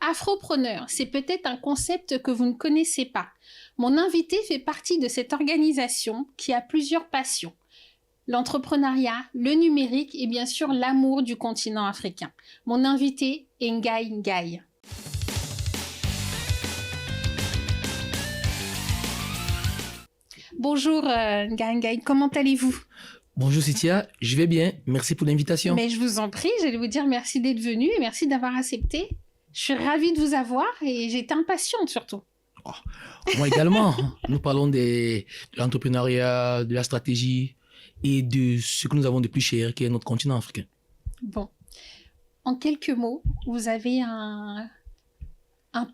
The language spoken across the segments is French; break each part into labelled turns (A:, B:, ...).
A: Afropreneur, c'est peut-être un concept que vous ne connaissez pas. Mon invité fait partie de cette organisation qui a plusieurs passions. L'entrepreneuriat, le numérique et bien sûr l'amour du continent africain. Mon invité est Ngaï Ngaï. Bonjour Ngaï Ngaï, comment allez-vous?
B: Bonjour Cynthia, je vais bien, merci pour l'invitation.
A: Mais je vous en prie, j'allais vous dire merci d'être venu et merci d'avoir accepté. Je suis ravie de vous avoir et j'étais impatiente surtout.
B: Oh, moi également, nous parlons de l'entrepreneuriat, de la stratégie et de ce que nous avons de plus cher qui est notre continent africain.
A: Bon, en quelques mots, vous avez un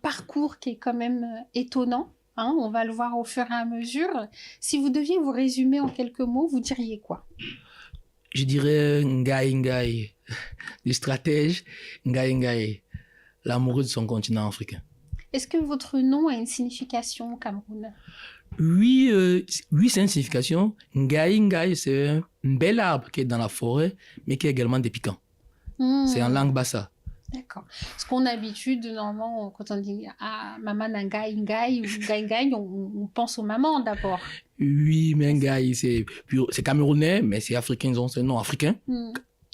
A: parcours qui est quand même étonnant. Hein, on va le voir au fur et à mesure. Si vous deviez vous résumer en quelques mots, vous diriez quoi?
B: Je dirais Ngaï Ngaï, le stratège, Ngaï Ngaï, l'amoureux de son continent africain.
A: Est-ce que votre nom a une signification au Cameroun?
B: Oui, c'est une signification. Ngaï Ngaï, c'est un bel arbre qui est dans la forêt, mais qui est également des piquants. C'est en langue bassa.
A: D'accord. Parce qu'on a l'habitude, normalement, quand on dit « Ah, maman Ngaï Ngaï » ou « Ngaï Ngaï », on pense aux mamans d'abord.
B: Oui, mais Ngaï, c'est camerounais, mais c'est africain, c'est un nom africain,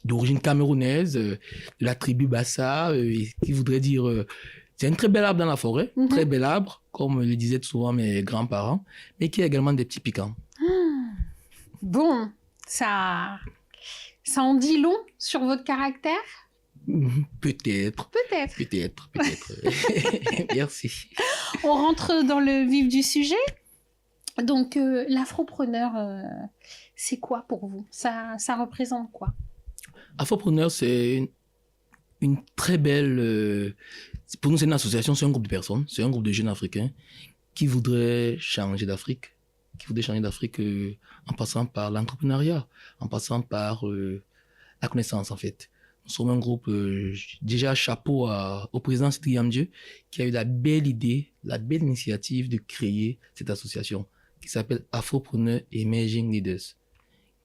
B: d'origine camerounaise, de la tribu Bassa, qui voudrait dire... c'est un très bel arbre dans la forêt, très bel arbre, comme le disaient souvent mes grands-parents, mais qui a également des petits piquants.
A: Bon, ça en dit long sur votre caractère?
B: Peut-être.
A: Peut-être.
B: Peut-être. Merci.
A: On rentre dans le vif du sujet. Donc, l'afropreneur, c'est quoi pour vous? Ça représente quoi?
B: Afropreneur, c'est une très belle... pour nous, c'est une association, c'est un groupe de personnes, c'est un groupe de jeunes africains qui voudraient changer d'Afrique, en passant par l'entrepreneuriat, en passant par la connaissance, en fait. Nous sommes un groupe, déjà chapeau au président Cédric Yamdieu, qui a eu la belle idée, la belle initiative de créer cette association qui s'appelle Afropreneur Emerging Leaders,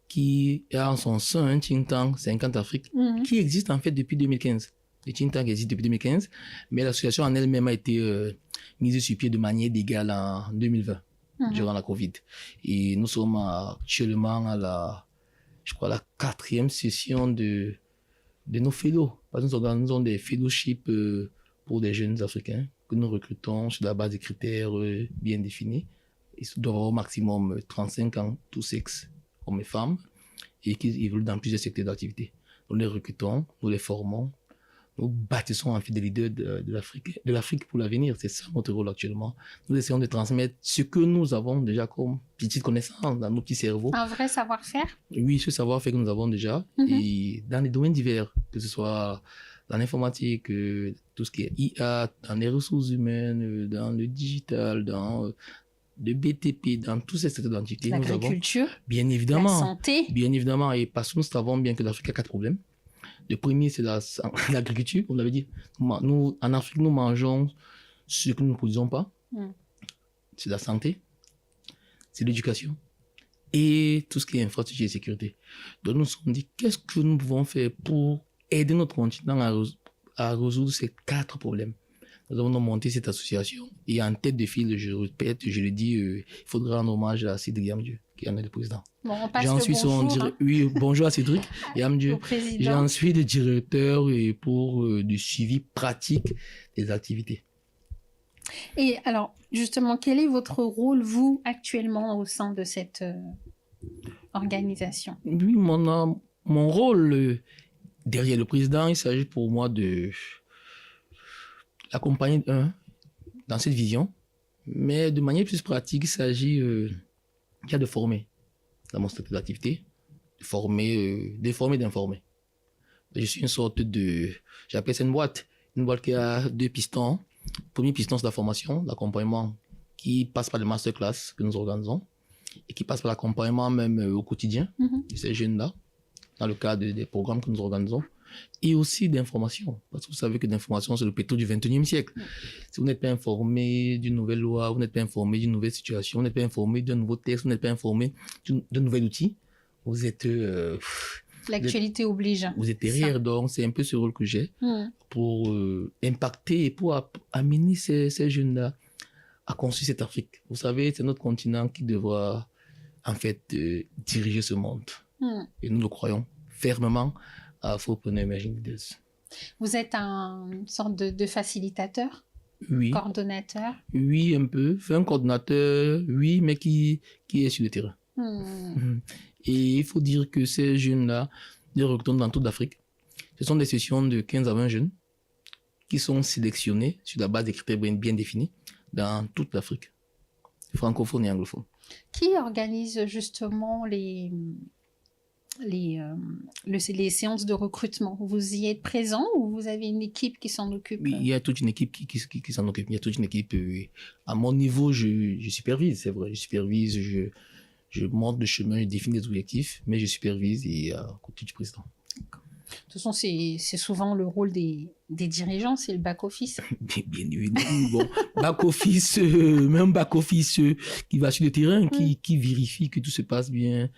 B: qui a en son sein un think tank 50 Afrique, qui existe en fait depuis 2015. Le think tank existe depuis 2015, mais l'association en elle-même a été mise sur pied de manière légale en 2020, durant la Covid. Et nous sommes actuellement à la 4e session de nos fellows. Parce que nous organisons des fellowships pour des jeunes Africains que nous recrutons sur la base de critères bien définis. Ils doivent avoir au maximum 35 ans, tous sexes, hommes et femmes, et qui évoluent dans plusieurs secteurs d'activité. Nous les recrutons, nous les formons, nous bâtissons en fait des leaders de l'Afrique pour l'avenir. C'est ça notre rôle actuellement. Nous essayons de transmettre ce que nous avons déjà comme petite connaissance dans nos petits cerveaux.
A: Un vrai savoir-faire?
B: Oui, ce savoir-faire que nous avons déjà, et dans les domaines divers, que ce soit dans l'informatique, tout ce qui est IA, dans les ressources humaines, dans le digital, dans le BTP, dans tous ces secteurs d'activité.
A: L'agriculture,
B: bien évidemment,
A: la santé.
B: Bien évidemment, et parce que nous savons bien que l'Afrique a 4 problèmes. Le premier, c'est l'agriculture, on l'avait dit. Nous, en Afrique, nous mangeons ce que nous ne produisons pas. C'est la santé, c'est l'éducation et tout ce qui est infrastructure et sécurité. Donc, nous nous sommes dit, qu'est-ce que nous pouvons faire pour aider notre continent à résoudre ces 4 problèmes? Nous avons monté cette association et en tête de file, je répète, je le dis, il faudra rendre hommage à Cédric Yamdieu, qui en est le président.
A: Bon, on passe le bonjour.
B: Oui, bonjour à Cédric Yamdieu. J'en suis le directeur pour du suivi pratique des activités.
A: Et alors, justement, quel est votre rôle, vous, actuellement, au sein de cette organisation?
B: Oui, mon rôle derrière le président, il s'agit pour moi de l'accompagner dans cette vision, mais de manière plus pratique, il s'agit de former dans mon secteur d'activité, d'informer. Je suis une sorte j'appelle ça une boîte qui a 2 pistons. Le premier piston, c'est la formation, l'accompagnement qui passe par les masterclass que nous organisons et qui passe par l'accompagnement même au quotidien de ces jeunes-là, dans le cadre des programmes que nous organisons, et aussi d'information. Parce que vous savez que l'information, c'est le pétrole du 21e siècle. Si vous n'êtes pas informé d'une nouvelle loi, vous n'êtes pas informé d'une nouvelle situation, vous n'êtes pas informé d'un nouveau texte, vous n'êtes pas informé d'un nouvel outil, vous êtes
A: L'actualité oblige.
B: Vous êtes derrière, donc c'est un peu ce rôle que j'ai pour impacter et pour amener ces jeunes-là à construire cette Afrique. Vous savez, c'est notre continent qui devra en fait diriger ce monde. Et nous le croyons fermement à Afropreneur Emerging Leaders.
A: Vous êtes une sorte de facilitateur?
B: Oui.
A: Coordonnateur?
B: Oui, un peu. Un coordonnateur, oui, mais qui est sur le terrain. Et il faut dire que ces jeunes-là, ils retournent dans toute l'Afrique. Ce sont des sessions de 15 à 20 jeunes qui sont sélectionnés sur la base des critères bien définis dans toute l'Afrique, francophone et anglophone.
A: Qui organise justement les séances de recrutement? Vous y êtes présent ou vous avez une équipe qui s'en occupe?
B: Oui, il y a toute une équipe qui s'en occupe. Il y a toute une équipe. À mon niveau, je supervise, c'est vrai. Je supervise, je monte le chemin, je définis des objectifs, mais je supervise et à côté du président.
A: De toute façon, c'est souvent le rôle des dirigeants, c'est le back-office.
B: Bien évidemment. Bon, back-office, même back-office qui va sur le terrain, qui vérifie que tout se passe bien,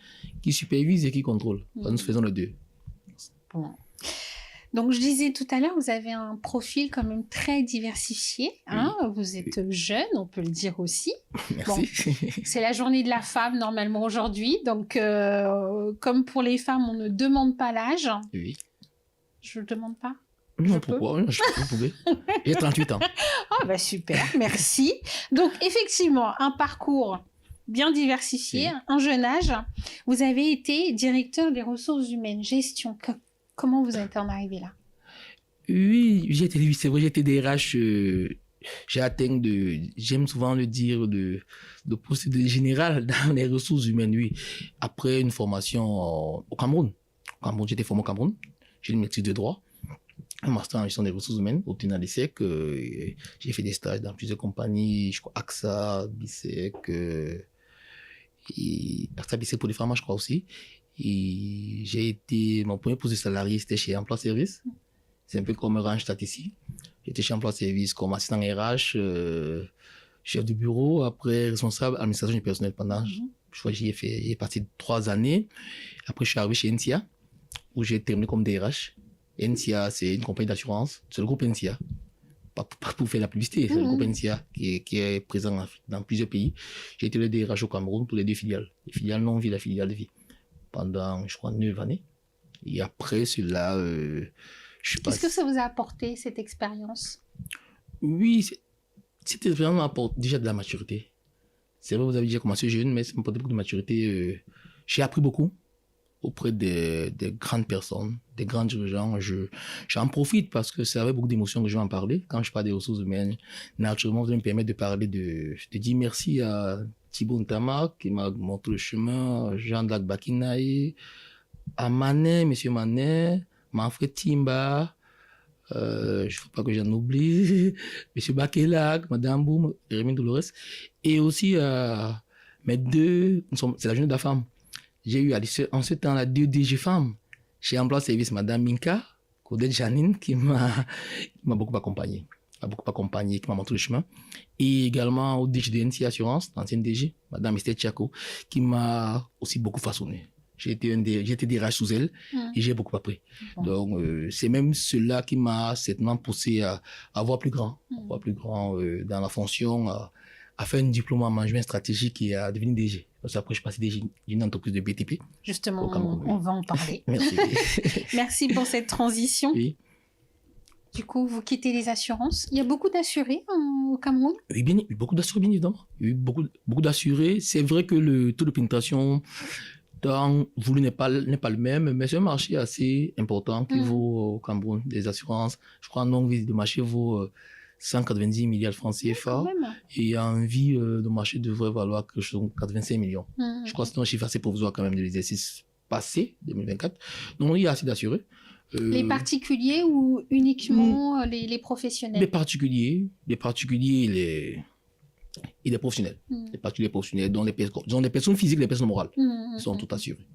B: qui supervise et qui contrôle. Nous faisons les deux.
A: Bon. Donc, je disais tout à l'heure, vous avez un profil quand même très diversifié. Hein? Vous êtes jeune, on peut le dire aussi.
B: Merci.
A: Bon, c'est la journée de la femme normalement aujourd'hui. Donc, comme pour les femmes, on ne demande pas l'âge.
B: Oui.
A: Je ne demande pas?
B: Non, pourquoi? Vous pouvez. J'ai 38 ans.
A: Ah, bah super, merci. Donc, effectivement, un parcours bien diversifié, un jeune âge. Vous avez été directeur des ressources humaines, gestion. Comment vous êtes en arrivé là?
B: Oui, c'est vrai, j'étais DRH. J'ai atteint j'aime souvent le dire, de poste de général dans les ressources humaines, oui. Après une formation au Cameroun. J'étais formé au Cameroun. J'ai une maîtrise de droit, un master en gestion des ressources humaines au TENADESEC. J'ai fait des stages dans plusieurs compagnies, je crois AXA, BISEC, et AXA, BISEC pour les femmes, je crois aussi. Et mon premier poste de salarié, c'était chez Emploi Service. C'est un peu comme Randstad ici. J'étais chez Emploi Service comme assistant RH, chef de bureau, après responsable administration du personnel pendant, je crois que j'ai passé 3 années. Après, je suis arrivé chez NCA, où j'ai terminé comme DRH. NCA, c'est une compagnie d'assurance. C'est le groupe NCA. Pas pour faire la publicité, c'est le groupe NCA qui est présent dans plusieurs pays. J'ai été le DRH au Cameroun pour les 2 filiales. Les filiales non-vie, la filiale de vie. Pendant, je crois, 9 années. Et après cela, je passe...
A: Qu'est-ce que ça vous a apporté, cette expérience?
B: Oui, cette expérience m'apporte déjà de la maturité. C'est vrai, vous avez déjà commencé jeune, mais ça m'apporte beaucoup de maturité. J'ai appris beaucoup auprès des grandes personnes, des grands dirigeants. J'en profite parce que c'est avec beaucoup d'émotion que je vais en parler. Quand je parle des ressources humaines, naturellement, ça me permet de parler de dire merci à Thibaut Ntama qui m'a montré le chemin, Jean-Dac Bakinaï, à Manet, Monsieur Manet, Manfred Timba, je ne veux pas que j'en oublie, Monsieur Bakelak, Madame Boum, Rémi Dolores, et aussi mes c'est la journée de la femme. J'ai eu en ce temps-là 2 DG femmes chez Emploi Service, Madame Minka, Claudette Janine, qui m'a beaucoup accompagné. Qui m'a montré le chemin. Et également au DG de NC Assurance, l'ancienne DG, Madame Esther Tchako, qui m'a aussi beaucoup façonné. J'ai été DRH sous elle et j'ai beaucoup appris. Donc, c'est même cela qui m'a certainement poussé à voir plus grand, dans la fonction, à faire un diplôme en management stratégique et à devenir DG. Parce qu'après, je suis passé DG d'une entreprise de BTP.
A: Justement, on va en parler.
B: Merci.
A: Merci pour cette transition.
B: Oui.
A: Du coup, vous quittez les assurances. Il y a beaucoup d'assurés au Cameroun?
B: Oui, beaucoup d'assurés, bien évidemment. Oui, beaucoup d'assurés. C'est vrai que le taux de pénétration dans voulu n'est pas le même, mais c'est un marché assez important qui vaut au Cameroun, des assurances. Je crois que non-vie de marché vaut 190 milliards de francs CFA. Et en vie, le marché devrait valoir quelque chose comme 85 millions. Je crois que c'est un chiffre assez provisoire quand même de l'exercice passé, 2024. Donc, il y a assez d'assurés.
A: Les particuliers ou uniquement les professionnels?
B: Les particuliers et les professionnels. Les particuliers professionnels, dont les personnes physiques et les personnes morales. Ils sont tous assurés.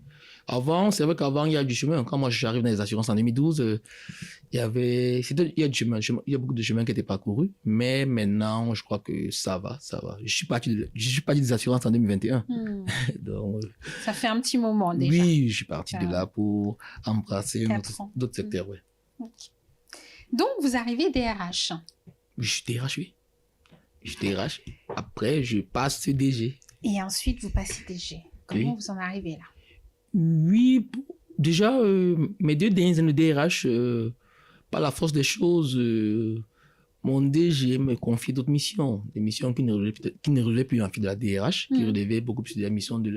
B: Avant, c'est vrai qu'avant, il y a du chemin. Quand moi, j'arrive dans les assurances en 2012, il y a du chemin, il y a beaucoup de chemin qui était parcouru. Mais maintenant, je crois que ça va, ça va. Je suis parti des assurances en 2021. Donc,
A: ça fait un petit moment déjà.
B: oui, je suis parti de là pour embrasser d'autres
A: Mm.
B: secteurs, ouais.
A: Okay. Donc, vous arrivez DRH.
B: Je suis DRH, oui. Je suis DRH. Après, je passe CDG.
A: Et ensuite, vous passez DG. Comment vous en arrivez là?
B: Oui, déjà, mes 2 dernières années de DRH, par la force des choses, mon DG me confie d'autres missions. Des missions qui ne relevaient plus en fait de la DRH, qui relevaient beaucoup plus de la mission du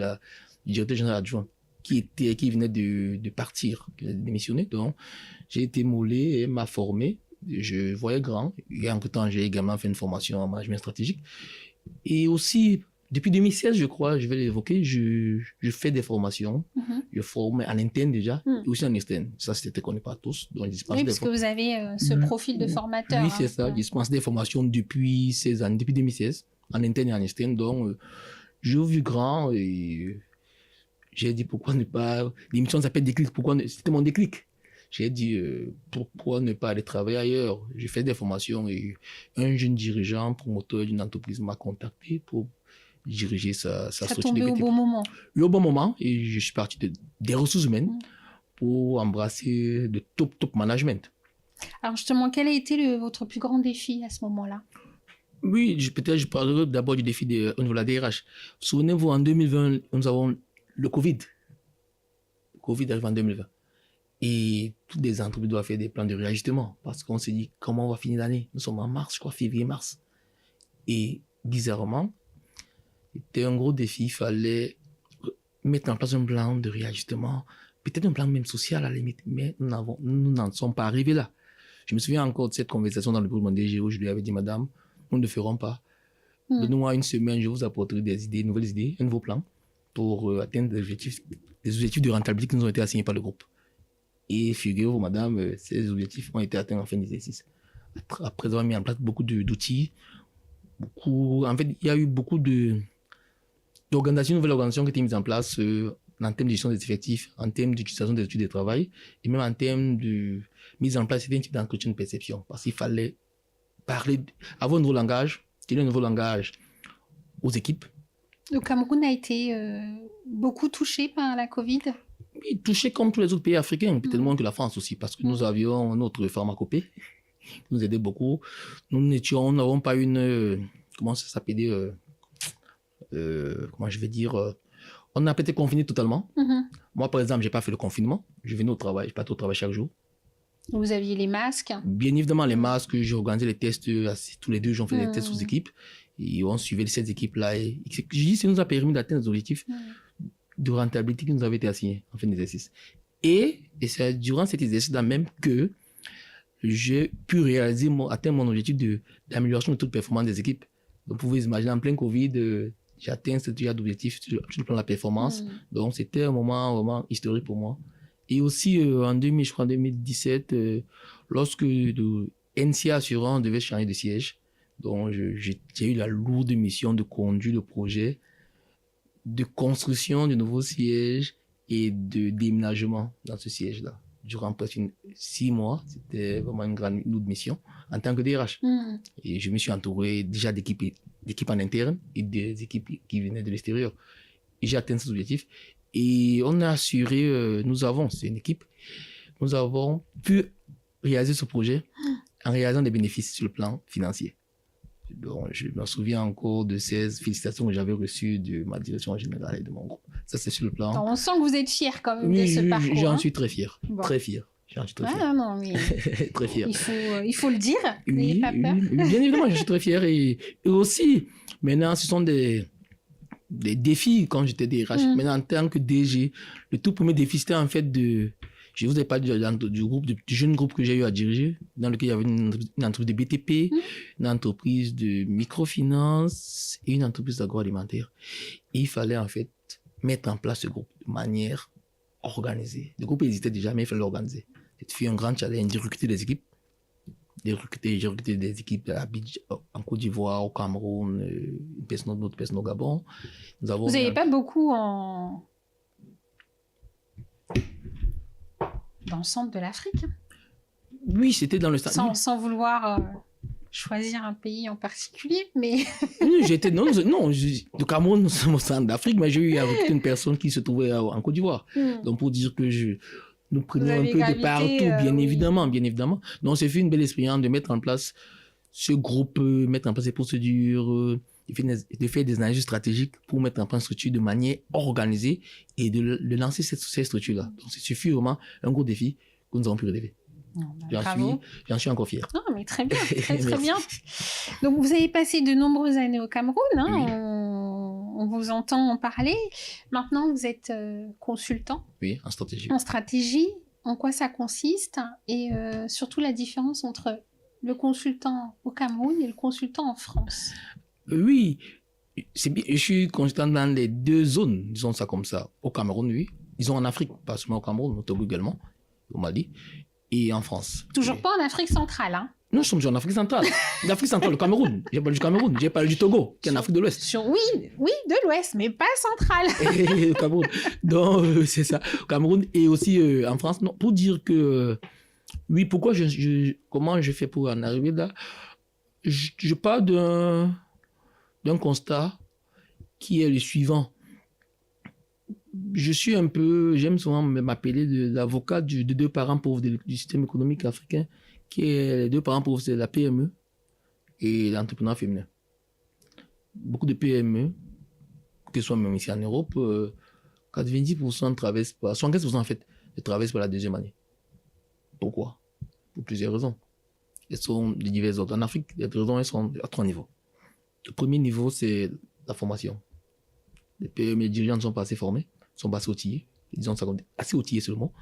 B: directeur général adjoint, qui venait de partir, qui venait de démissionner. Donc, j'ai été moulé et m'a formé. Je voyais grand. Et en tout temps, j'ai également fait une formation en management stratégique. Et aussi, depuis 2016, je crois, je vais l'évoquer, je fais des formations. Je forme en interne déjà, et aussi en externe. Ça, c'était connu par tous. Donc,
A: oui, parce que vous avez ce profil de formateur.
B: Oui, c'est ça. Je dispense des formations depuis 16 ans, depuis 2016, en interne et en externe. Donc, j'ai vu grand et j'ai dit pourquoi ne pas... L'émission s'appelle Déclic. C'était mon déclic. J'ai dit pourquoi ne pas aller travailler ailleurs. J'ai fait des formations et un jeune dirigeant, promoteur d'une entreprise m'a contacté pour diriger sa structure.
A: Ça tombait au bon moment.
B: Oui, au bon moment. Et je suis parti des ressources humaines pour embrasser de top management.
A: Alors justement, quel a été votre plus grand défi à ce moment-là?
B: Oui, peut-être je parlerai d'abord du défi au niveau de la DRH. Souvenez-vous, en 2020, nous avons le Covid. Le Covid arrive en 2020. Et toutes les entreprises doivent faire des plans de réajustement parce qu'on s'est dit comment on va finir l'année. Nous sommes en mars, je crois, février-mars. Et bizarrement, c'était un gros défi. Il fallait mettre en place un plan de réajustement, peut-être un plan même social à la limite, mais nous n'en sommes pas arrivés là. Je me souviens encore de cette conversation dans le bureau de mon DG où je lui avais dit, madame, nous ne le ferons pas. Donnez-moi une semaine, je vous apporterai des idées, nouvelles idées, un nouveau plan pour atteindre des objectifs de rentabilité qui nous ont été assignés par le groupe. Et figurez-vous, madame, ces objectifs ont été atteints en fin d'exercice. Après avoir mis en place beaucoup d'outils, en fait, il y a eu beaucoup d'organisations, nouvelles organisations qui ont été mises en place en termes de gestion des effectifs, en termes d'utilisation des outils de travail, et même en termes de mise en place d'un type d'entretien de perception. Parce qu'il fallait avoir un nouveau langage, donner un nouveau langage aux équipes.
A: Le Cameroun a été beaucoup touché par la Covid?
B: Oui, touché comme tous les autres pays africains, peut-être moins que la France aussi, parce que nous avions notre pharmacopée qui nous aidait beaucoup. Nous n'avons pas une... comment ça s'appelait comment je vais dire on n'a pas été confinés totalement. Moi, par exemple, je n'ai pas fait le confinement. Je venais au travail, je partais au travail chaque jour.
A: Vous aviez les masques?
B: Bien évidemment, les masques, j'ai organisé les tests tous les 2 jours, on faisait des tests aux équipes. Et on suivait ces équipes-là. Et je dis, ça nous a permis d'atteindre les objectifs de rentabilité qui nous avaient été assignés en fin d'exercice. Et c'est durant cet exercice-là même que j'ai pu atteindre mon objectif d'amélioration de toute performance des équipes. Donc, vous pouvez imaginer, en plein Covid, j'ai atteint ce genre d'objectif sur le plan de la performance. Donc, c'était un moment vraiment historique pour moi. Et aussi, en 2017, lorsque NCA Assurance devait changer de siège, donc j'ai eu la lourde mission de conduire le projet de construction du nouveau siège et de déménagement dans ce siège-là. Durant presque 6 mois, c'était vraiment une lourde mission en tant que DRH. Et je me suis entouré déjà d'équipes en interne et des équipes qui venaient de l'extérieur. Et j'ai atteint cet objectif. Et on a assuré, c'est une équipe, nous avons pu réaliser ce projet en réalisant des bénéfices sur le plan financier. Donc, je me souviens encore de ces félicitations que j'avais reçues de ma direction générale et de mon groupe. Ça, c'est sur le plan.
A: Alors, on sent que vous êtes fier quand même de ce parcours.
B: J'en suis très fier. Bon. Très fier. J'en suis très fier.
A: Non, mais
B: très fier.
A: Il faut le dire. N'ayez pas peur.
B: Bien évidemment, je suis très fier. Et aussi, maintenant, ce sont des défis quand j'étais DRH. Maintenant, en tant que DG, le tout premier défi, c'était en fait je vous ai parlé du jeune groupe que j'ai eu à diriger, dans lequel il y avait une entreprise de BTP, une entreprise de microfinance et une entreprise d'agroalimentaire. Et il fallait en fait mettre en place ce groupe de manière organisée. Le groupe existait déjà, mais il fallait l'organiser. C'était un grand challenge de recruter des équipes. J'ai recruté des équipes en Côte d'Ivoire, au Cameroun, une autre personne au Gabon.
A: Vous n'avez pas beaucoup en dans le centre de l'Afrique.
B: Oui, c'était dans le centre.
A: Sans vouloir choisir un pays en particulier, mais...
B: J'étais... Non, le Cameroun, c'est au centre d'Afrique, mais j'ai eu avec une personne qui se trouvait en Côte d'Ivoire. Donc, pour dire que nous prenions un peu de partout, bien évidemment, bien évidemment. Donc, c'est fait une belle expérience de mettre en place ce groupe, mettre en place des procédures, de faire des analyses stratégiques pour mettre en place une structure de manière organisée et de lancer ces structures-là. Donc, c'est suffit vraiment un gros défi que nous avons pu relever. J'en suis encore fier.
A: Non, mais très bien, très bien. Donc, vous avez passé de nombreuses années au Cameroun, hein,
B: oui.
A: On vous entend en parler. Maintenant, vous êtes consultant.
B: Oui, en stratégie.
A: En stratégie, en quoi ça consiste et surtout la différence entre le consultant au Cameroun et le consultant en France.
B: Oui, je suis consultant dans les deux zones, disons ça comme ça. Au Cameroun, oui. Disons en Afrique, pas seulement au Cameroun, au Togo également, au Mali. Et en France.
A: Toujours pas en Afrique centrale, hein?
B: Non, je suis en Afrique centrale. L'Afrique centrale, le Cameroun. J'ai parlé du Cameroun, j'ai parlé du Togo, qui est en Afrique de l'Ouest.
A: Oui, de l'Ouest, mais pas centrale.
B: Et le Cameroun. Donc, c'est ça. Au Cameroun et aussi en France. Non, pour dire que, oui, pourquoi comment je fais pour en arriver là? Je pars d'un constat qui est le suivant. J'aime souvent m'appeler l'avocat de deux parents pauvres du système économique africain, qui est les deux parents pauvres, c'est la PME et l'entrepreneuriat féminin. Beaucoup de PME, que ce soit même ici en Europe, 90% traversent par, 75% en fait, traversent par la deuxième année. Pourquoi? Pour plusieurs raisons. Elles sont de diverses autres. En Afrique, les raisons, elles sont à 3 niveaux. Le premier niveau, c'est la formation. Les PME, les dirigeants ne sont pas assez formés, sont pas assez outillés. Disons ça comme assez outillés seulement.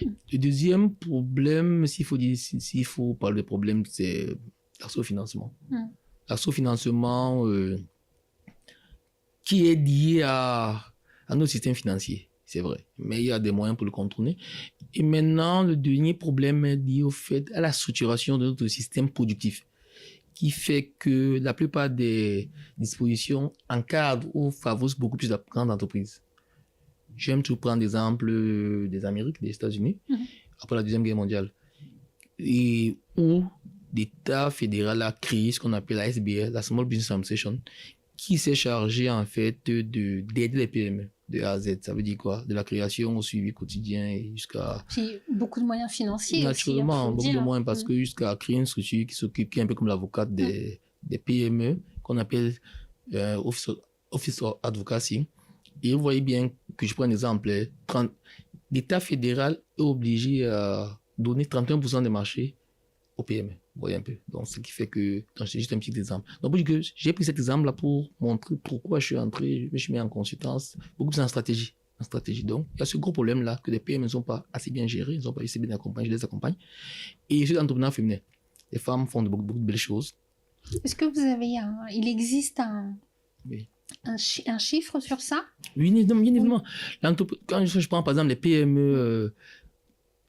B: Le deuxième problème, s'il faut parler de problème, c'est l'accès au financement. L'accès au financement qui est lié à notre système financier, c'est vrai. Mais il y a des moyens pour le contourner. Et maintenant, le dernier problème est lié au fait à la structuration de notre système productif, qui fait que la plupart des dispositions encadrent ou favorisent beaucoup plus la grande entreprise. J'aime tout prendre l'exemple des Amériques, des États-Unis, après la Deuxième Guerre mondiale, et où l'État fédéral a créé ce qu'on appelle la SBA, la Small Business Administration, qui s'est chargé en fait d'aider les PME de A à Z. Ça veut dire quoi? De la création au suivi quotidien et jusqu'à...
A: Puis beaucoup de moyens financiers.
B: Naturellement,
A: aussi,
B: beaucoup de moyens parce que jusqu'à créer une structure qui s'occupe, qui est un peu comme l'avocate des PME, qu'on appelle Office of Advocacy. Et vous voyez bien que je prends un exemple. L'État fédéral est obligé à donner 31% des marchés aux PME. Vous voyez un peu. Donc, ce qui fait que... C'est juste un petit exemple. Donc, j'ai pris cet exemple-là pour montrer pourquoi je me suis mis en consultance, beaucoup plus en stratégie. Donc, il y a ce gros problème-là que les PME ne sont pas assez bien gérées, ils ne sont pas assez bien accompagnés, je les accompagne. Et je suis entrepreneur féminin. Les femmes font beaucoup de belles choses.
A: Est-ce que vous avez il existe
B: Oui.
A: un chiffre sur ça?
B: Oui, bien évidemment. Quand je prends par exemple les PME,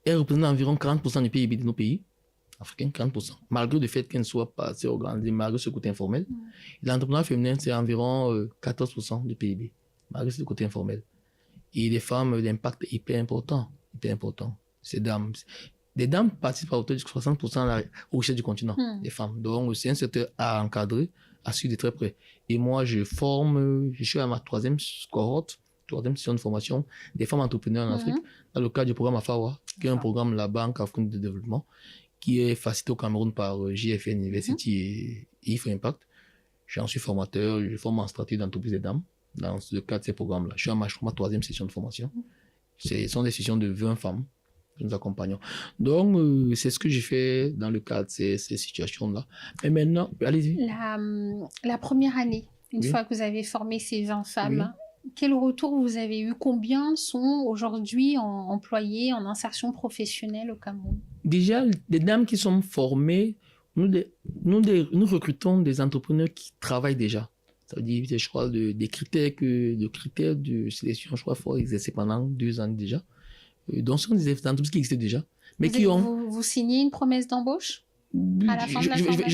B: elles représentent environ 40% du PIB de nos pays africains, 40%. Malgré le fait qu'elles ne soient pas assez organisées, malgré ce côté informel. L'entrepreneuriat féminin, c'est environ 14% du PIB, malgré ce côté informel. Et les femmes, l'impact est hyper important. Ces dames. Les dames participent à hauteur de 60% au richesse du continent, les femmes. Donc, c'est un secteur à encadrer, à suivre de très près. Et moi, je suis à ma troisième session de formation des femmes entrepreneurs en Afrique, dans le cadre du programme AFAWA, qui est un programme de la Banque africaine de développement, qui est facilité au Cameroun par JFN University et IFO Impact. J'en suis formateur, je forme en stratégie d'entreprise des dames dans le cadre de ces programmes-là. Je suis à ma troisième session de formation. Ce sont des sessions de 20 femmes que nous accompagnons. Donc, c'est ce que j'ai fait dans le cadre de ces situations-là. Mais maintenant, allez-y.
A: La première année, une fois que vous avez formé ces 20 femmes, quel retour vous avez eu? Combien sont aujourd'hui employés en insertion professionnelle au Cameroun? Déjà,
B: les dames qui sont formées, nous recrutons des entrepreneurs qui travaillent déjà. Ça veut dire, je crois, des critères de sélection, je crois, il faut exercer pendant 2 ans déjà. Donc, ce sont des entreprises qui existent déjà. Mais
A: vous signez une promesse d'embauche à la fin de la formation?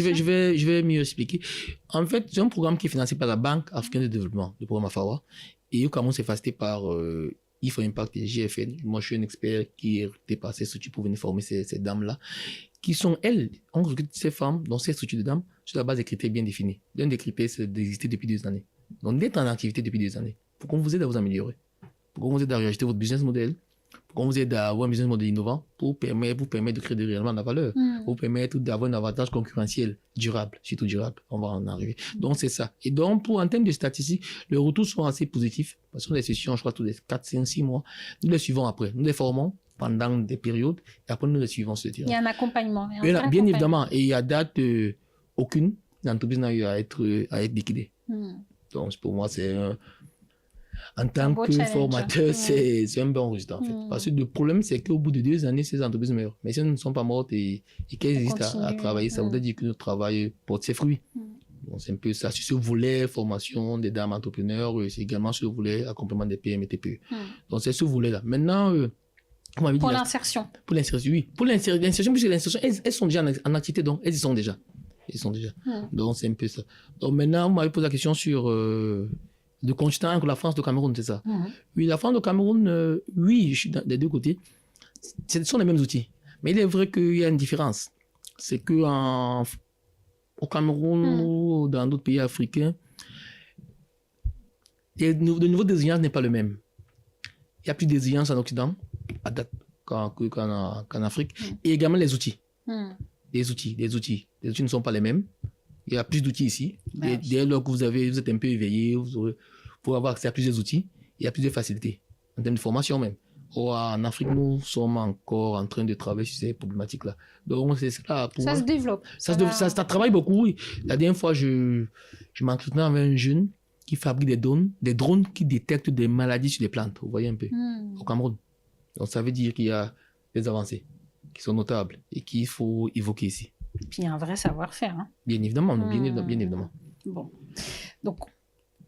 B: Je vais mieux expliquer. En fait, c'est un programme qui est financé par la Banque africaine de développement, le programme AFAWA. Et au Cameroun, c'est facilité par IF Impact et GFN. Moi, je suis un expert qui est dépassé ces structures pour venir former ces dames-là, qui sont, elles, on recrute ces femmes dans ces structures de dames sur la base des critères bien définis. L'un des critères, c'est d'exister depuis 2 années. Donc, d'être en activité depuis 2 années, pour qu'on vous aide à vous améliorer, pour qu'on vous aide à réajuster votre business model, pour qu'on vous aide à avoir un business model innovant, pour vous permettre de créer réellement de la valeur, pour vous permettre d'avoir un avantage concurrentiel durable, surtout durable. On va en arriver. Donc, c'est ça. Et donc, en termes de statistiques, les retours sont assez positifs, parce qu'on a des sessions, je crois, tous les 4, 5, 6 mois. Nous les suivons après. Nous les formons pendant des périodes, et après, nous les suivons sur le terrain.
A: Il y a un accompagnement.
B: Bien évidemment. Et à date, aucune entreprise n'a eu à être liquidée. Donc, pour moi, c'est en tant que formateur, c'est un bon résultat, en fait. Parce que le problème, c'est qu'au bout de 2 années, ces entreprises meurent. Mais si elles ne sont pas mortes et qu'elles existent à travailler, ça voudrait dire que notre travail porte ses fruits. Donc, c'est un peu ça. Sur ce volet formation des dames entrepreneurs, c'est également sur le volet accompagnement des PME et TPE. Donc, c'est ce volet-là. Maintenant,
A: pour l'insertion.
B: Pour l'insertion, oui. Pour l'insertion, puisque l'insertion, elles sont déjà en activité, donc elles y sont déjà. Donc, c'est un peu ça. Donc, maintenant, vous m'avez posé la question sur le continent entre la France et le Cameroun, c'est ça? Oui, la France et le Cameroun, oui, je suis des deux côtés. Ce sont les mêmes outils. Mais il est vrai qu'il y a une différence. C'est qu'au Cameroun ou dans d'autres pays africains, le niveau d'exigence n'est pas le même. Il y a plus d'exigence en Occident, à date, qu'en Afrique. Et également les outils. Les outils ne sont pas les mêmes. Il y a plus d'outils ici. Dès lors que vous êtes un peu éveillé, pour avoir accès à plusieurs outils, il y a plus de facilité, en termes de formation même. En Afrique, nous sommes encore en train de travailler sur ces problématiques-là. Donc, c'est ça.
A: Ça se développe.
B: Ça travaille beaucoup, oui. La dernière fois, je m'entretenais avec un jeune qui fabrique des drones qui détectent des maladies sur les plantes. Vous voyez un peu, au Cameroun. Donc, ça veut dire qu'il y a des avancées qui sont notables et qu'il faut évoquer ici.
A: Et puis, il y a un vrai savoir-faire. Hein.
B: Bien évidemment, bien évidemment.
A: Bon. Donc,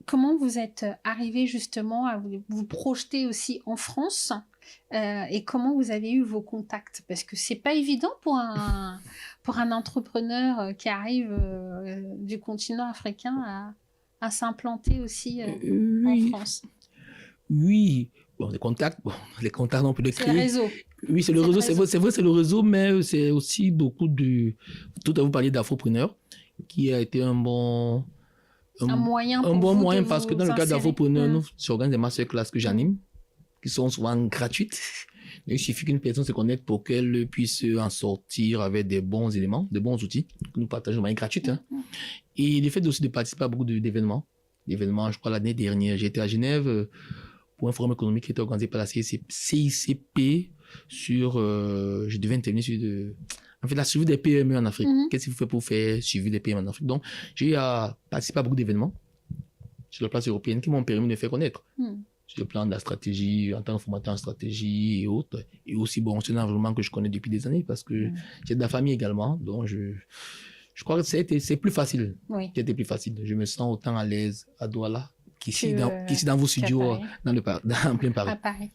A: comment vous êtes arrivé justement à vous projeter aussi en France et comment vous avez eu vos contacts? Parce que c'est pas évident pour un entrepreneur qui arrive du continent africain à s'implanter aussi en France.
B: Oui. Bon, les contacts, on peut les créer.
A: C'est le réseau.
B: Oui, c'est le réseau. C'est vrai, c'est le réseau, mais c'est aussi beaucoup de... Tout à vous parler d'Afropreneur, qui a été un bon moyen parce que dans le cadre d'Afropreneur, nous organisons des masterclass que j'anime, qui sont souvent gratuites. Il suffit qu'une personne se connecte pour qu'elle puisse en sortir avec des bons éléments, des bons outils que nous partageons de manière gratuite. Et le fait aussi de participer à beaucoup d'événements. Je crois l'année dernière, j'étais à Genève pour un forum économique qui était organisé par la CICP sur... je devais intervenir sur la suivi des PME en Afrique. Qu'est-ce qu'il faut faire pour faire suivi des PME en Afrique? Donc, j'ai participé à beaucoup d'événements sur la place européenne qui m'ont permis de faire connaître. Sur le plan de la stratégie, en tant que formateur en stratégie et autres. Et aussi, bon, c'est un environnement que je connais depuis des années parce que j'ai de la famille également. Donc, je crois que c'est plus facile. C'était plus facile. Je me sens autant à l'aise à Douala qu'ici dans vos studios en plein Paris.
A: À Paris.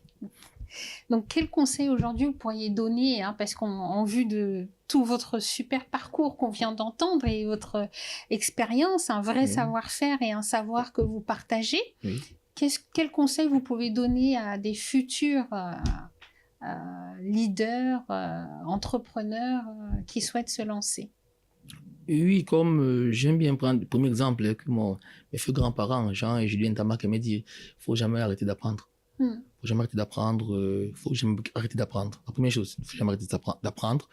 A: Donc, quel conseil aujourd'hui vous pourriez donner, parce qu'en vue de tout votre super parcours qu'on vient d'entendre et votre expérience, un vrai savoir-faire et un savoir que vous partagez, quel conseil vous pouvez donner à des futurs leaders, entrepreneurs qui souhaitent se lancer?
B: Oui, comme j'aime bien prendre le premier exemple que mes feux grands-parents, Jean et Julien Tamak, m'ont dit, il ne faut jamais arrêter d'apprendre. Il ne faut jamais arrêter d'apprendre. La première chose, il ne faut jamais arrêter d'apprendre.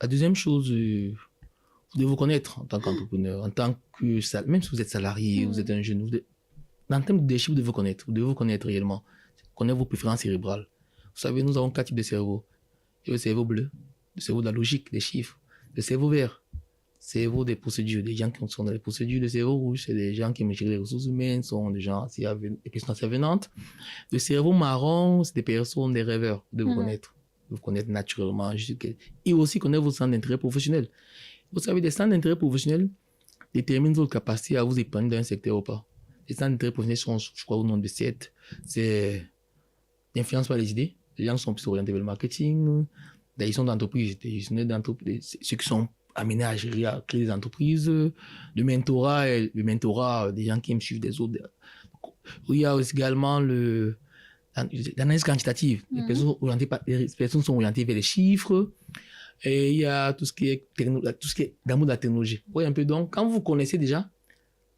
B: La deuxième chose, vous devez vous connaître en tant qu'entrepreneur, même si vous êtes salarié, vous êtes un jeune, en termes de déchets, vous devez vous connaître réellement. Connaître vos préférences cérébrales. Vous savez, nous avons 4 types de cerveaux. Il y a le cerveau bleu, le cerveau de la logique, des chiffres, le cerveau vert. Cerveau des procédures, des gens qui sont dans les procédures. Le cerveau rouge, c'est des gens qui aiment gérer les ressources humaines, sont des gens des questions assez venantes. Le cerveau marron, c'est des personnes, des rêveurs, de vous connaître. Vous connaître naturellement. Et aussi connaître vos centres d'intérêt professionnel. Vous savez, les centres d'intérêt professionnel déterminent votre capacité à vous épanouir dans un secteur ou pas. Les centres d'intérêt professionnel sont, je crois, au nombre de 7. C'est l'influence par les idées. Les gens sont plus orientés vers le marketing. La gestion d'entreprise, des gestionnaires d'entreprise, ceux qui sont amener à gérer, à créer des entreprises, le mentorat des gens qui aiment suivre des autres. Il y a aussi également l'analyse quantitative. Les personnes sont orientées vers les chiffres. Et il y a tout ce qui est d'amour de la technologie. Vous voyez un peu. Donc, quand vous connaissez déjà,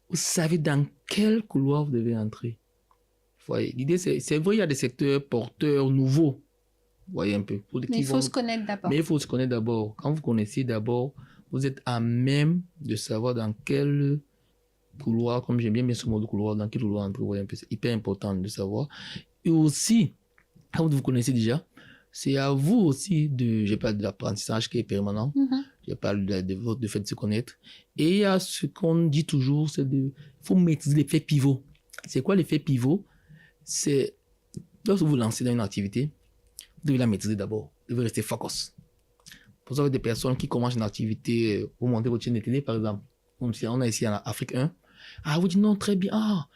B: vous savez dans quel couloir vous devez entrer. Vous voyez, l'idée, c'est vrai, il y a des secteurs porteurs nouveaux. Vous voyez un peu.
A: Mais il faut se connaître d'abord.
B: Mais il faut se connaître d'abord. Quand vous connaissez d'abord, vous êtes à même de savoir dans quel couloir, comme j'aime bien ce mot de couloir, dans quel couloir entrer. Vous voyez un peu. C'est hyper important de savoir. Et aussi, quand vous connaissez déjà, c'est à vous aussi je parle de l'apprentissage qui est permanent. Je parle de fait de se connaître. Et il y a ce qu'on dit toujours, c'est il faut maîtriser l'effet pivot. C'est quoi l'effet pivot? C'est lorsque vous lancez dans une activité, vous devez la maîtriser d'abord. Vous devez rester focus. Pour ça, vous avez des personnes qui commencent une activité, vous montez votre chaîne de télé, par exemple. Comme si on a ici en Afrique 1. Ah, vous dites non, très bien. Ah,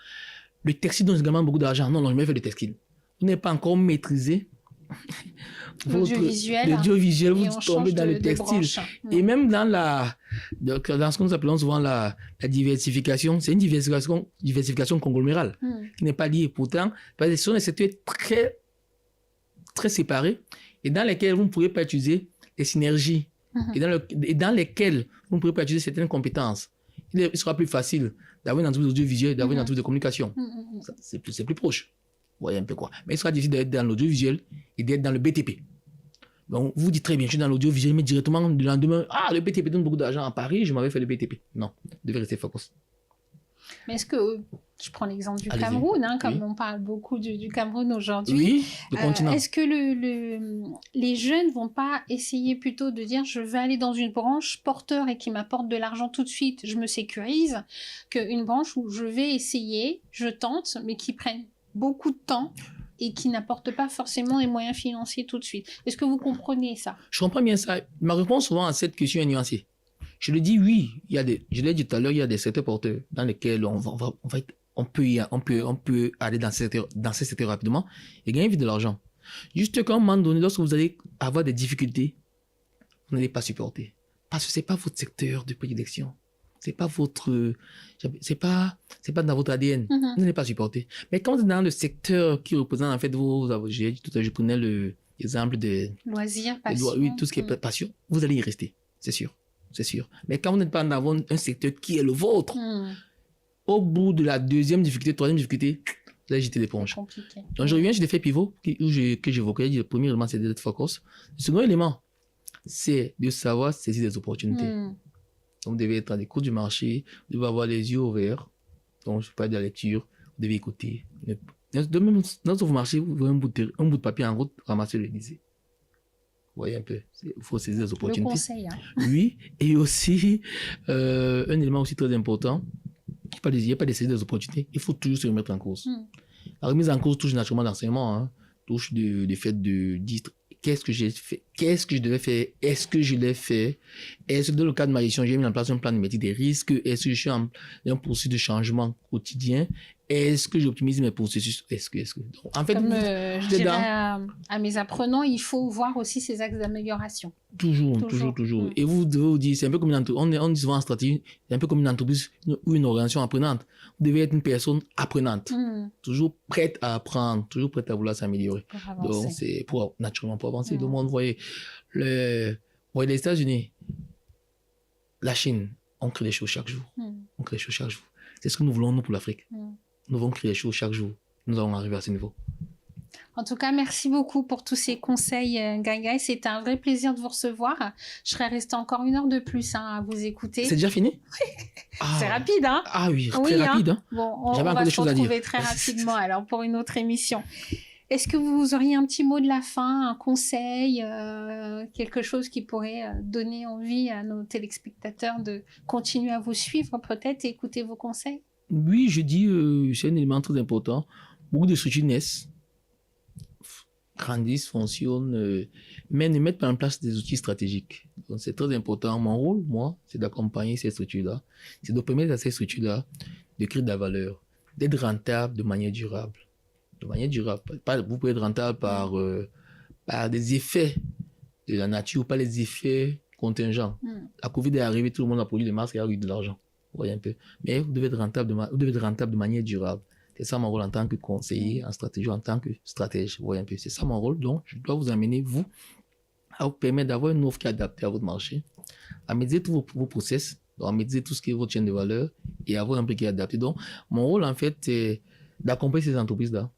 B: le textile donne également beaucoup d'argent. Non, je vais faire le textile. Vous n'avez pas encore maîtrisé
A: l'audiovisuel,
B: vous tombez dans le textile. Et même dans ce que nous appelons souvent la diversification, c'est une diversification conglomérale qui n'est pas liée. Pourtant, ce sont des secteurs très, très séparés et dans lesquels vous ne pourrez pas utiliser les synergies et dans lesquels vous ne pourrez pas utiliser certaines compétences. Il sera plus facile d'avoir une entreprise audiovisuelle, d'avoir une entreprise de communication. C'est plus proche. Vous voyez un peu quoi. Mais il sera difficile d'être dans l'audiovisuel et d'être dans le BTP. Donc, vous dites très bien, je suis dans l'audiovisuel, mais directement le lendemain, le BTP donne beaucoup d'argent à Paris, je m'avais fait le BTP. Non, vous devez rester focus.
A: Mais est-ce que, je prends l'exemple du Cameroun, comme on parle beaucoup du Cameroun aujourd'hui.
B: Oui, le continent.
A: Est-ce que les jeunes ne vont pas essayer plutôt de dire je vais aller dans une branche porteur et qui m'apporte de l'argent tout de suite, je me sécurise, qu'une branche où je vais essayer, je tente, mais qui prenne beaucoup de temps et qui n'apporte pas forcément les moyens financiers tout de suite. Est-ce que vous comprenez ça?
B: Je comprends bien ça. Ma réponse souvent à cette question est nuancée. Je le dis oui, je l'ai dit tout à l'heure, il y a des secteurs porteurs dans lesquels on peut aller dans ces secteurs rapidement et gagner vite de l'argent. Juste qu'à un moment donné, lorsque vous allez avoir des difficultés, vous n'allez pas supporter. Parce que c'est pas votre secteur de prédilection. C'est pas dans votre ADN. Vous n'allez pas supporter. Mais quand vous êtes dans le secteur qui représente, en fait, j'ai dit tout à l'heure, je prenais l'exemple des
A: loisirs, passion.
B: Oui, tout ce qui est passion, vous allez y rester. C'est sûr. C'est sûr. Mais quand vous n'êtes pas dans un secteur qui est le vôtre, au bout de la deuxième difficulté, troisième difficulté, vous allez jeter l'éponge. Donc, je reviens sur l'effet pivot que j'évoquais. Le premier élément, c'est d'être focus. Le second élément, c'est de savoir saisir des opportunités. Donc, vous devez être à l'écoute du marché, vous devez avoir les yeux ouverts. Donc, je parle de la lecture, vous devez écouter. Dans vous marchez, vous voyez un bout de papier en route, ramassez-le, lisez. Vous voyez un peu, il faut saisir les opportunités.
A: Le conseil.
B: Oui, et aussi, un élément aussi très important, il n'y a pas de saisir des opportunités, il faut toujours se remettre en cause. La remise en cause touche naturellement l'enseignement, touche le fait de dire qu'est-ce que j'ai fait, qu'est-ce que je devais faire, est-ce que je l'ai fait, est-ce que dans le cadre de ma gestion, j'ai mis en place un plan de maîtrise des risques, est-ce que je suis en processus de changement quotidien, est-ce que j'optimise mes processus, est-ce que. Donc, en fait,
A: comme je dirais à mes apprenants, il faut voir aussi ces axes d'amélioration.
B: Toujours. Et vous devez vous dire, c'est un peu comme une entreprise, on dit souvent en stratégie, c'est un peu comme une entreprise ou une organisation apprenante. Vous devez être une personne apprenante, toujours prête à apprendre, toujours prête à vouloir s'améliorer. Donc, c'est naturellement pour avancer. Le monde, vous voyez, les États-Unis, la Chine, on crée des choses chaque jour. C'est ce que nous voulons, nous, pour l'Afrique. Nous devons créer des choses chaque jour. Nous allons arriver à ce niveau.
A: En tout cas, merci beaucoup pour tous ces conseils, Gaïgaï. C'était un vrai plaisir de vous recevoir. Je serais restée encore 1 heure de plus à vous écouter.
B: C'est déjà fini?
A: C'est rapide, hein?
B: Ah oui, très rapide. Hein?
A: Bon, on va se retrouver très rapidement alors pour une autre émission. Est-ce que vous auriez un petit mot de la fin, un conseil, quelque chose qui pourrait donner envie à nos téléspectateurs de continuer à vous suivre peut-être et écouter vos conseils?
B: Oui, je dis, c'est un élément très important. Beaucoup de structures naissent, grandissent, fonctionnent, mais ne mettent pas en place des outils stratégiques. Donc, c'est très important. Mon rôle, moi, c'est d'accompagner ces structures-là. C'est de permettre à ces structures-là de créer de la valeur, d'être rentable de manière durable. Vous pouvez être rentable par des effets de la nature, pas les effets contingents. La Covid est arrivée, tout le monde a produit des masques et a eu de l'argent. Vous voyez un peu. Mais vous devez être rentable de manière durable. C'est ça mon rôle en tant que conseiller en stratégie, en tant que stratège. Vous voyez un peu, c'est ça mon rôle. Donc, je dois vous amener, vous, à vous permettre d'avoir une offre qui est adaptée à votre marché, à maîtriser tous vos process, donc à maîtriser tout ce qui est votre chaîne de valeur et avoir un prix qui est adapté. Donc, mon rôle, en fait, c'est d'accompagner ces entreprises-là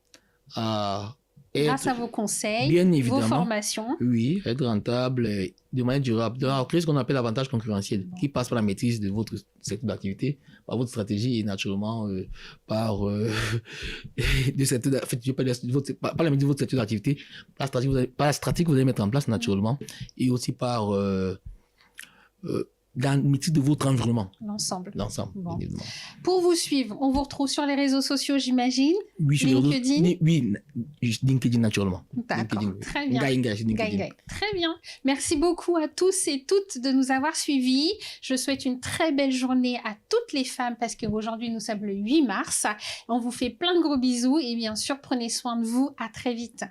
B: à
A: grâce à vos conseils,
B: bien évidemment,
A: vos formations.
B: Oui, être rentable de manière durable. Donc, créer ce qu'on appelle l'avantage concurrentiel, qui passe par la maîtrise de votre secteur d'activité, par votre stratégie et naturellement par, de secteur, en fait, je pas par la maîtrise de votre secteur d'activité, par la stratégie que vous allez mettre en place naturellement et aussi par dans le métier de votre environnement.
A: L'ensemble.
B: Bon. Évidemment.
A: Pour vous suivre, on vous retrouve sur les réseaux sociaux, j'imagine.
B: Oui,
A: LinkedIn.
B: Oui, LinkedIn naturellement.
A: D'accord,
B: LinkedIn,
A: très bien.
B: LinkedIn.
A: Très bien. Merci beaucoup à tous et toutes de nous avoir suivis. Je souhaite une très belle journée à toutes les femmes parce qu'aujourd'hui, nous sommes le 8 mars. On vous fait plein de gros bisous et bien sûr, prenez soin de vous. À très vite.